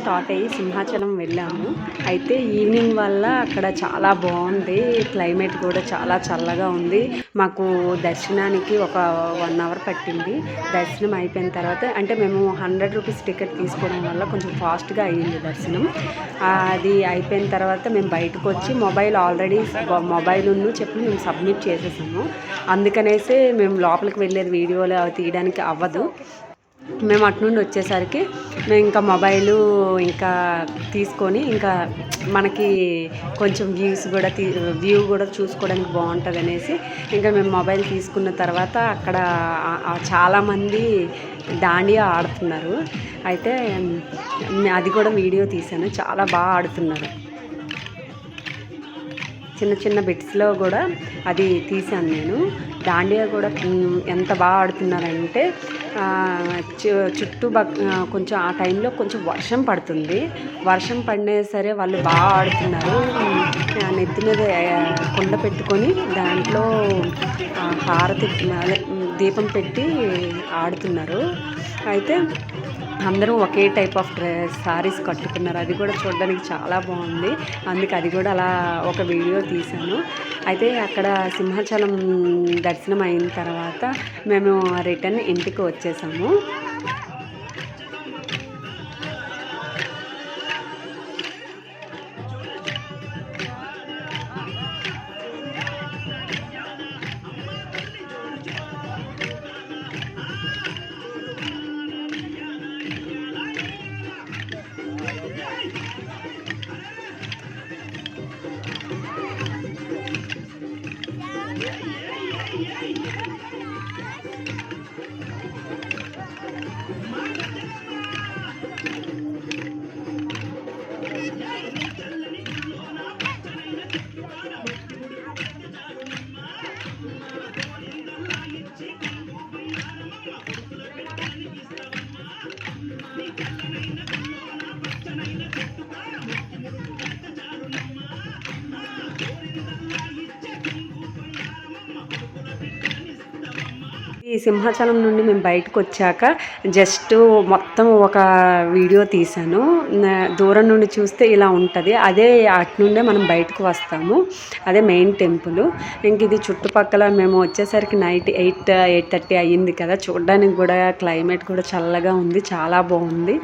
Start అయ్యి సింహాచలం వెళ్ళాము. అయితే ఈవినింగ్ వల్ల అక్కడ చాలా బాగుంది, క్లైమేట్ కూడా చాలా చల్లగా ఉంది. మాకు దర్శనానికి ఒక 1 అవర్ పట్టింది. దర్శనం అయిపోయిన తర్వాత అంటే మేము 100 రూపీస్ టికెట్ తీసుకోవడం వల్ల కొంచెం ఫాస్ట్గా అయ్యింది దర్శనం. అది అయిపోయిన తర్వాత మేము బయటకు వచ్చి మొబైల్ చెప్పి మేము సబ్మిట్ చేసేసాము. అందుకనేసి మేము లోపలికి వెళ్ళేది వీడియోలు అవి తీయడానికి అవ్వదు. మేము అటు నుండి వచ్చేసరికి మేము ఇంకా మొబైలు ఇంకా తీసుకొని ఇంకా మనకి కొంచెం వ్యూ కూడా చూసుకోవడానికి బాగుంటుంది అనేసి ఇంకా మేము మొబైల్ తీసుకున్న తర్వాత అక్కడ చాలామంది దాండియా ఆడుతున్నారు. అయితే అది కూడా వీడియో తీశాను. చాలా బాగా ఆడుతున్నారు. చిన్న చిన్న బిట్స్లో కూడా అది తీశాను నేను. దాండియా కూడా ఎంత బాగా ఆడుతున్నారంటే కొంచెం ఆ టైంలో కొంచెం వర్షం పడుతుంది. వర్షం పడినా సరే వాళ్ళు బాగా ఆడుతున్నారు. నెత్తి మీద కుండ పెట్టుకొని దాంట్లో హారతి దీపం పెట్టి ఆడుతున్నారు. అయితే అందరూ ఒకే టైప్ ఆఫ్ శారీస్ కట్టుకున్నారు. అది కూడా చూడడానికి చాలా బాగుంది. అందుకే అది కూడా అలా ఒక వీడియో తీశాను. అయితే అక్కడ సింహాచలం దర్శనం అయిన తర్వాత మేము రిటర్న్ ఇంటికి వచ్చేసాము. ఈ సింహాచలం నుండి మేము బయటకు వచ్చాక జస్ట్ మొత్తం ఒక వీడియో తీశాను. దూరం నుండి చూస్తే ఇలా ఉంటుంది. అదే అటు నుండే మనం బయటకు వస్తాము. అదే మెయిన్ టెంపుల్. ఇంక ఇది చుట్టుపక్కల మేము వచ్చేసరికి నైట్ 8:30 అయ్యింది కదా. చూడడానికి కూడా క్లైమేట్ కూడా చల్లగా ఉంది, చాలా బాగుంది.